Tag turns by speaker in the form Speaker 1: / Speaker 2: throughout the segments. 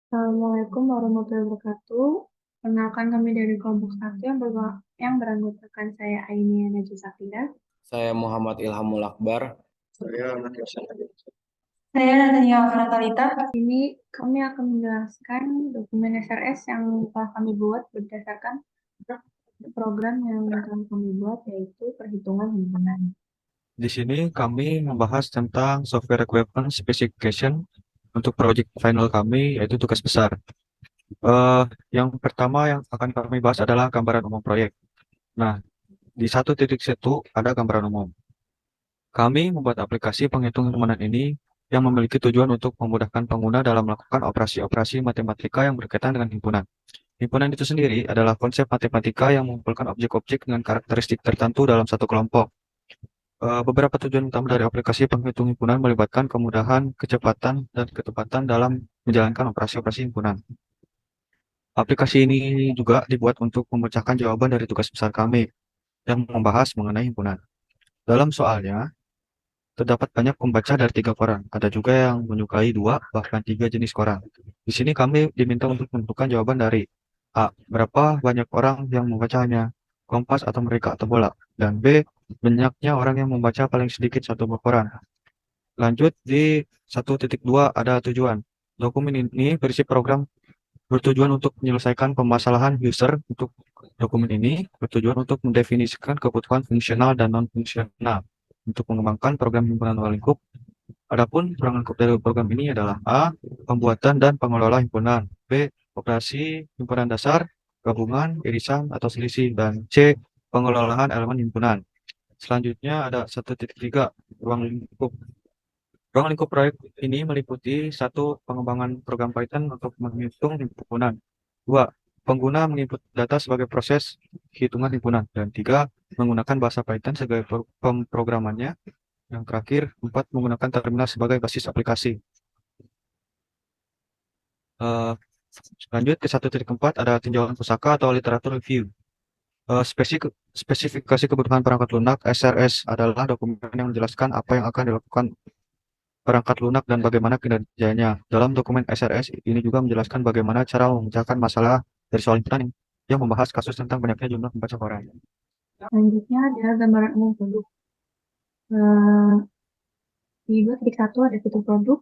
Speaker 1: Assalamualaikum warahmatullahi wabarakatuh. Perkenalkan kami dari kelompok satu yang beranggotakan saya Ainia Najwa Safira.
Speaker 2: Saya Muhammad Ilhamul Akbar.
Speaker 1: Saya Nathania Natalita. Ini kami akan menjelaskan dokumen SRS yang telah kami buat berdasarkan program yang telah kami buat, yaitu perhitungan himpunan.
Speaker 3: Di sini kami membahas tentang software equipment specification untuk project final kami, yaitu tugas besar. Eh, yang pertama yang akan kami bahas adalah gambaran umum proyek. Nah, di 1.1 ada gambaran umum. Kami membuat aplikasi penghitung himpunan ini yang memiliki tujuan untuk memudahkan pengguna dalam melakukan operasi-operasi matematika yang berkaitan dengan himpunan. Himpunan itu sendiri adalah konsep matematika yang mengumpulkan objek-objek dengan karakteristik tertentu dalam satu kelompok. Beberapa tujuan utama dari aplikasi penghitung himpunan melibatkan kemudahan, kecepatan, dan ketepatan dalam menjalankan operasi-operasi himpunan. Aplikasi ini juga dibuat untuk memecahkan jawaban dari tugas besar kami yang membahas mengenai himpunan. Dalam soalnya, terdapat banyak pembaca dari 3 koran. Ada juga yang menyukai 2, bahkan 3 jenis koran. Di sini kami diminta untuk menentukan jawaban dari A. Berapa banyak orang yang membacanya, Kompas atau Mereka atau Bola. Dan B. Banyaknya orang yang membaca paling sedikit satu buah koran. Lanjut di 1.2 ada tujuan. Dokumen ini berisi program bertujuan untuk menyelesaikan permasalahan user. Untuk dokumen ini bertujuan untuk mendefinisikan kebutuhan fungsional dan non-fungsional untuk mengembangkan program himpunan luar lingkup. Adapun ruang lingkup dari program ini adalah A. Pembuatan dan pengelola himpunan, B. Operasi himpunan dasar, gabungan, irisan, atau selisih, dan C. Pengelolaan elemen himpunan. Selanjutnya ada 1.3 ruang lingkup. Ruang lingkup proyek ini meliputi satu, pengembangan program Python untuk menghitung himpunan. Dua, pengguna menginput data sebagai proses hitungan himpunan. Dan tiga, menggunakan bahasa Python sebagai pemrogramannya. Yang terakhir, empat, menggunakan terminal sebagai basis aplikasi. Eh, Lanjut ke 1.4 ada tinjauan pusaka atau literatur review. Spesifikasi kebutuhan perangkat lunak SRS adalah dokumen yang menjelaskan apa yang akan dilakukan perangkat lunak dan bagaimana kinerjanya. Dalam dokumen SRS ini juga menjelaskan bagaimana cara memecahkan masalah dari soal himpunan yang membahas kasus tentang banyaknya jumlah pembaca koran.
Speaker 1: Selanjutnya adalah gambaran umum produk. Eh, di 2.1 ada fitur produk.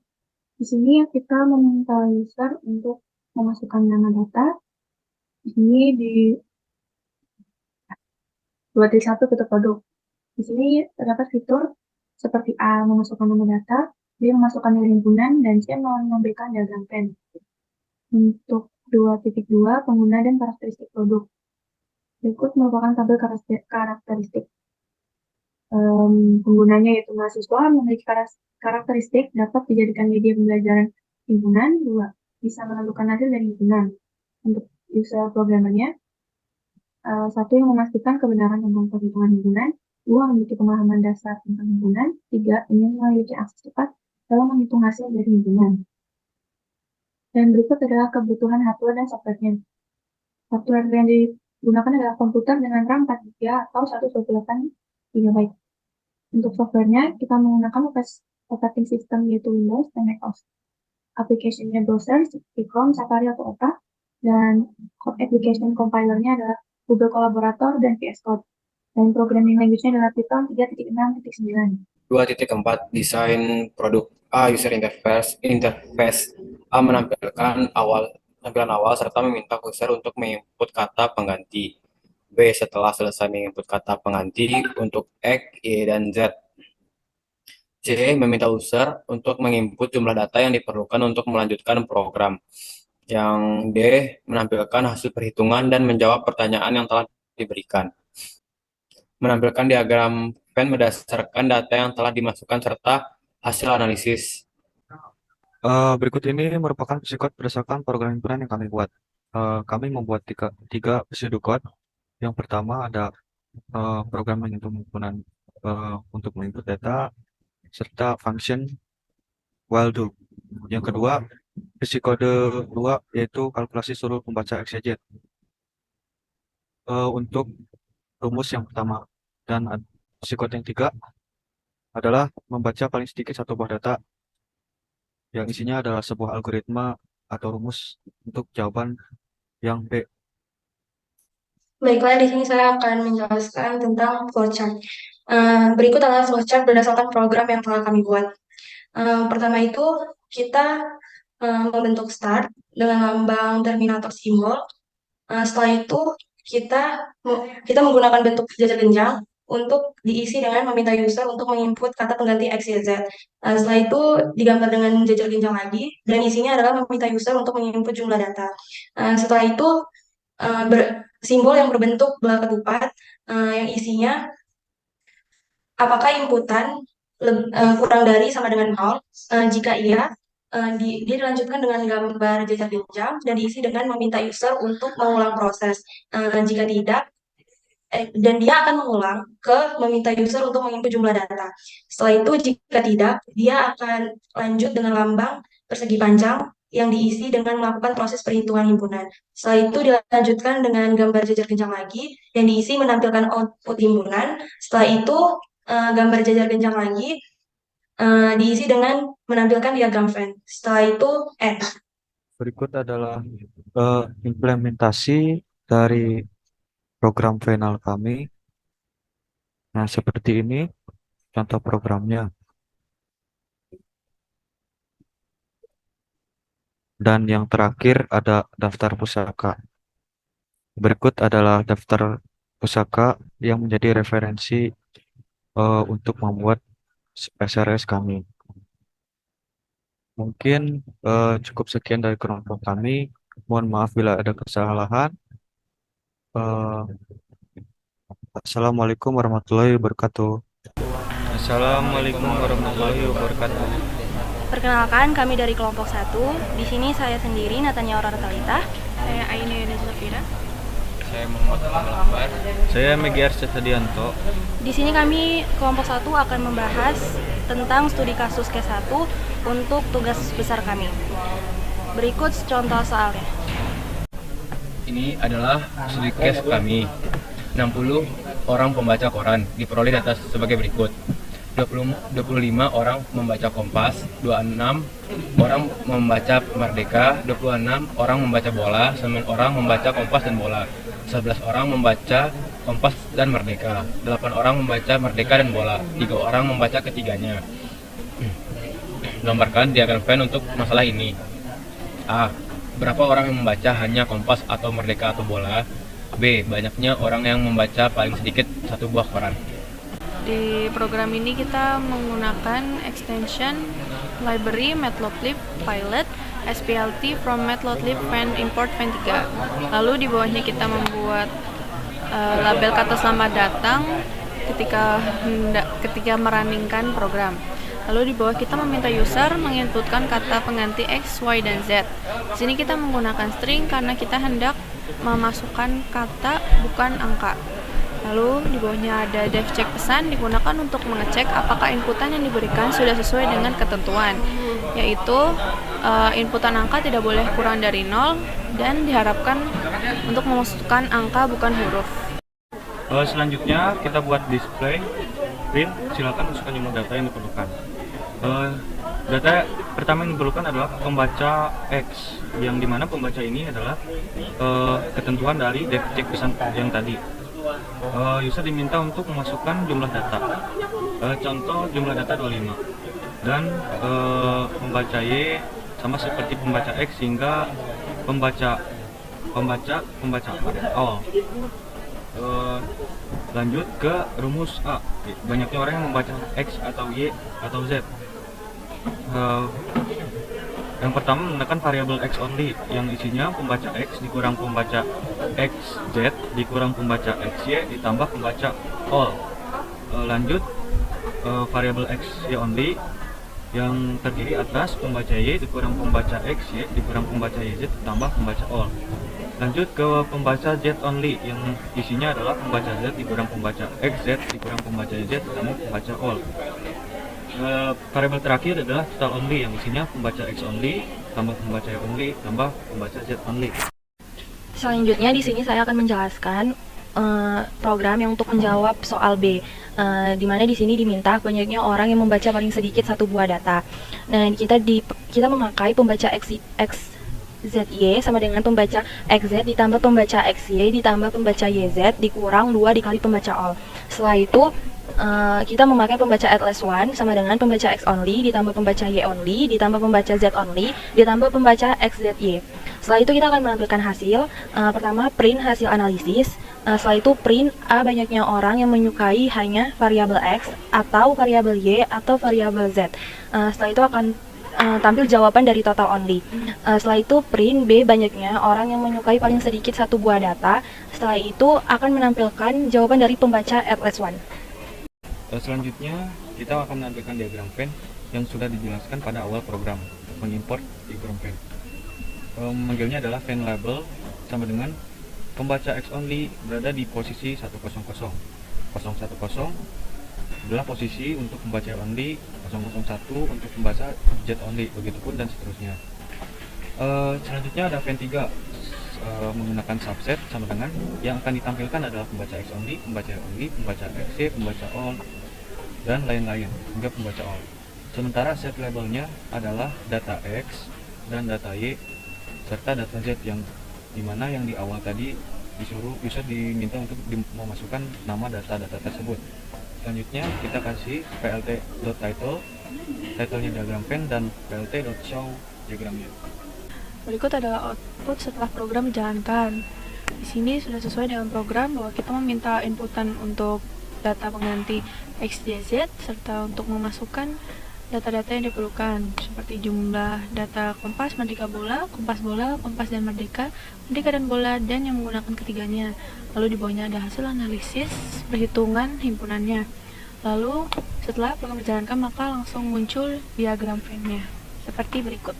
Speaker 1: Di sini kita meminta user untuk memasukkan nama data. Di sini di 2.1 fitur produk. Di sini terdapat fitur seperti A memasukkan nama data, B memasukkan nilai himpunan, dan C memberikan diagram pen. Untuk 2.2 pengguna dan karakteristik produk. Berikut merupakan tabel karakteristik. Penggunanya yaitu mahasiswa memiliki karakteristik dapat dijadikan media pembelajaran himpunan. Dua, bisa menentukan hasil dari himpunan. Untuk user programmernya, satu, yang memastikan kebenaran tentang perhitungan himpunan. Dua, memiliki pemahaman dasar tentang himpunan. Tiga, ingin memiliki akses cepat dalam menghitung hasil dari himpunan. Dan berikut adalah kebutuhan hardware dan softwarenya. Hardware yang digunakan adalah komputer dengan RAM 4 GB atau 128 GB. Untuk softwarenya, kita menggunakan operating system yaitu Windows dan macOS. Aplikasinya browser seperti Chrome, Safari, atau Opera. Dan code application compilernya adalah Google Collaborator dan VS Code. Dan programming language-nya adalah Python 3.6.9.
Speaker 2: 2.4 Desain produk. A. User interface. A. Tampilan awal serta meminta user untuk menginput kata pengganti. B. Setelah selesai menginput kata pengganti untuk X, Y, dan Z. C. Meminta user untuk menginput jumlah data yang diperlukan untuk melanjutkan program. Yang D. Menampilkan hasil perhitungan dan menjawab pertanyaan yang telah diberikan. Menampilkan diagram Venn berdasarkan data yang telah dimasukkan serta hasil analisis.
Speaker 3: Berikut ini merupakan psikot berdasarkan program himpunan yang kami buat. Kami membuat tiga pseudocode. Yang pertama ada program menghitung himpunan untuk menginput data serta function while do. Yang kedua, psikode 2 yaitu kalkulasi seluruh pembaca XYZ. Untuk rumus yang pertama dan psikode yang tiga adalah membaca paling sedikit satu buah data yang isinya adalah sebuah algoritma atau rumus untuk jawaban yang B.
Speaker 4: Baiklah, di sini saya akan menjelaskan tentang flowchart. Berikut adalah flowchart berdasarkan program yang telah kami buat. Pertama itu kita membentuk start dengan lambang terminator simbol. Setelah itu kita menggunakan bentuk jajar genjang untuk diisi dengan meminta user untuk menginput kata pengganti X, Y, Z. Setelah itu digambar dengan jajar genjang lagi dan isinya adalah meminta user untuk menginput jumlah data. Setelah itu simbol yang berbentuk bola ketupat yang isinya apakah inputan kurang dari sama dengan 0. Jika iya, dia dilanjutkan dengan gambar jajar genjang dan diisi dengan meminta user untuk mengulang proses. Jika tidak, dan dia akan mengulang ke meminta user untuk menginput jumlah data. Setelah itu, jika tidak, dia akan lanjut dengan lambang persegi panjang yang diisi dengan melakukan proses perhitungan himpunan. Setelah itu dilanjutkan dengan gambar jajar genjang lagi yang diisi menampilkan output himpunan. Setelah itu gambar jajar genjang lagi diisi dengan menampilkan diagram Venn. Setelah itu
Speaker 3: Berikut adalah implementasi dari program final kami. Nah, seperti ini contoh programnya. Dan yang terakhir ada daftar pusaka. Berikut adalah daftar pusaka yang menjadi referensi untuk membuat SRS kami. Mungkin cukup sekian dari kelompok kami. Mohon maaf bila ada kesalahan. Assalamualaikum warahmatullahi wabarakatuh.
Speaker 2: Assalamualaikum warahmatullahi wabarakatuh.
Speaker 5: Perkenalkan, kami dari kelompok 1. Di sini saya sendiri, Natania Aurora Talita.
Speaker 6: Saya Aini Yana Zafira.
Speaker 2: Saya Muhammad Al-Akbar.
Speaker 3: Saya Megi Arsyadianto.
Speaker 5: Di sini kami kelompok 1 akan membahas tentang studi kasus case 1 untuk tugas besar kami. Berikut contoh soalnya.
Speaker 2: Ini adalah studi case kami. 60 orang pembaca koran diperoleh data sebagai berikut. 25 orang membaca Kompas, 26 orang membaca Merdeka, 26 orang membaca Bola, 9 orang membaca Kompas dan Bola, 11 orang membaca Kompas dan Merdeka, 8 orang membaca Merdeka dan Bola, 3 orang membaca ketiganya. Gambarkan diagram Venn untuk masalah ini. A. Berapa orang yang membaca hanya Kompas atau Merdeka atau Bola? B. Banyaknya orang yang membaca paling sedikit satu buah koran.
Speaker 6: Di program ini kita menggunakan extension library Matplotlib Pilot SPLT from Matplotlib Venn import Venn 3. Lalu di bawahnya kita membuat label kata selamat datang ketika merunningkan program. Lalu di bawah kita meminta user menginputkan kata pengganti X, Y, dan Z. Di sini kita menggunakan string karena kita hendak memasukkan kata bukan angka. Lalu di bawahnya ada def check pesan digunakan untuk mengecek apakah inputan yang diberikan sudah sesuai dengan ketentuan, yaitu inputan angka tidak boleh kurang dari 0 dan diharapkan untuk memasukkan angka bukan huruf.
Speaker 3: Selanjutnya kita buat display print. Silakan masukkan jumlah data yang diperlukan. Data pertama yang diperlukan adalah pembaca X, yang dimana pembaca ini adalah ketentuan dari def check pesan yang tadi. User diminta untuk memasukkan jumlah data. Contoh jumlah data 25 dan pembaca Y sama seperti pembaca X sehingga pembaca all. Lanjut ke rumus A. Banyaknya orang yang membaca X atau Y atau Z. Yang pertama menggunakan variabel X only yang isinya pembaca X dikurang pembaca XZ dikurang pembaca XY ditambah pembaca all. Lanjut variabel XY only yang terdiri atas pembaca Y dikurang pembaca XY dikurang pembaca YZ ditambah pembaca all. Lanjut ke pembaca Z only yang isinya adalah pembaca Z dikurang pembaca XZ dikurang pembaca YZ ditambah pembaca all. Variabel terakhir adalah total only yang isinya pembaca X only tambah pembaca Y only tambah pembaca Z only.
Speaker 5: Selanjutnya di sini saya akan menjelaskan program yang untuk menjawab soal B, di mana di sini diminta banyaknya orang yang membaca paling sedikit satu buah data. Nah, kita memakai pembaca X XZY sama dengan pembaca XZ ditambah pembaca XY ditambah pembaca YZ dikurang 2 dikali pembaca all. Setelah itu kita memakai pembaca atlas 1 sama dengan pembaca X only ditambah pembaca Y only ditambah pembaca Z only ditambah pembaca XZY. Setelah itu kita akan menampilkan hasil. Pertama print hasil analisis. Setelah itu print banyaknya orang yang menyukai hanya variabel X atau variabel Y atau variabel Z. Setelah itu akan tampil jawaban dari total only. Setelah itu print B banyaknya orang yang menyukai paling sedikit satu buah data. Setelah itu akan menampilkan jawaban dari pembaca atlas 1.
Speaker 3: Selanjutnya kita akan menampilkan diagram Venn yang sudah dijelaskan pada awal program mengimport diagram Venn. Manggilnya adalah Venn label sama dengan pembaca X only berada di posisi 100, 010 adalah posisi untuk pembaca only, 001 untuk pembaca Z only, begitupun dan seterusnya. Selanjutnya ada Venn 3 menggunakan subset sama dengan yang akan ditampilkan adalah pembaca X only, pembaca Y only, pembaca XY, pembaca all dan lain-lain hingga pembaca all. Sementara set labelnya adalah data X dan data Y serta data Z yang dimana yang di awal tadi disuruh user diminta untuk memasukkan nama data-data tersebut. Selanjutnya kita kasih plt.title, titlenya diagram Venn dan plt.show diagramnya.
Speaker 6: Berikut adalah output setelah program dijalankan. Di sini sudah sesuai dengan program bahwa kita meminta inputan untuk data pengganti X, Y, Z serta untuk memasukkan data-data yang diperlukan seperti jumlah data kompas, merdeka bola, kompas dan merdeka dan bola dan yang menggunakan ketiganya. Lalu di bawahnya ada hasil analisis perhitungan himpunannya. Lalu setelah program dijalankan maka langsung muncul diagram Venn-nya seperti berikut.